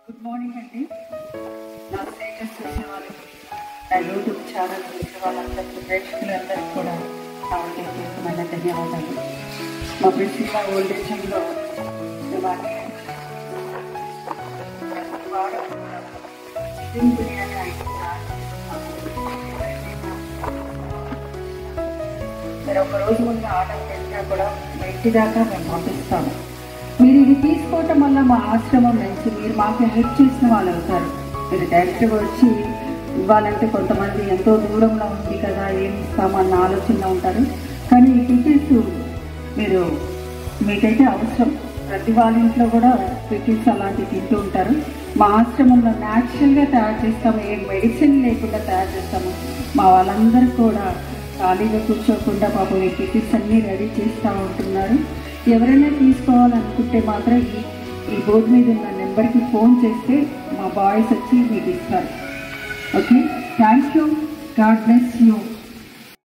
Good morning అండి. నా status చూసే వాళ్ళకి, నా యూట్యూబ్ ఛానల్ చూసే వాళ్ళందరికీ, ప్రేక్షకులందరికీ కూడా నా ఉదయపూర్వకమైన ధన్యవాదాలు. మా ప్రిన్సిపల్ ఓల్డేజ్ హోమ్లో మేము చికెన్ బిర్యానీ మీరు ఒక రోజు ముందు ఆర్డర్ పెట్టినా కూడా ఇంటి దాకా మేము పంపిస్తాము. మీరు ఇది తీసుకోవటం వల్ల మా ఆశ్రమం నుంచి మీరు మాకు హెల్ప్ చేసిన వాళ్ళు అవుతారు. మీరు డైరెక్ట్గా వచ్చి ఇవ్వాలంటే కొంతమంది ఎంతో దూరంలో ఉంది కదా, ఏమి ఇస్తామన్న ఆలోచనలో ఉంటారు. కానీ ఈ పికిల్స్ మీరు మీకైతే అవసరం. ప్రతి వాళ్ళ ఇంట్లో కూడా పికిల్స్ అలాంటివి తింటూ ఉంటారు. మా ఆశ్రమంలో న్యాచురల్గా తయారు చేస్తాము, ఏ మెడిసిన్ లేకుండా తయారు చేస్తాము. మా వాళ్ళందరూ కూడా ఖాళీగా కూర్చోకుండా పాపం ఈ పికిల్స్ అన్నీ రెడీ చేస్తూ ఉంటున్నారు. ఎవరైనా తీసుకోవాలనుకుంటే మాత్రం ఈ బోర్డు మీద ఉన్న నెంబర్కి ఫోన్ చేస్తే మా బాయ్స్ వచ్చి మీకు ఇస్తారు. Okay, thank you. God bless you.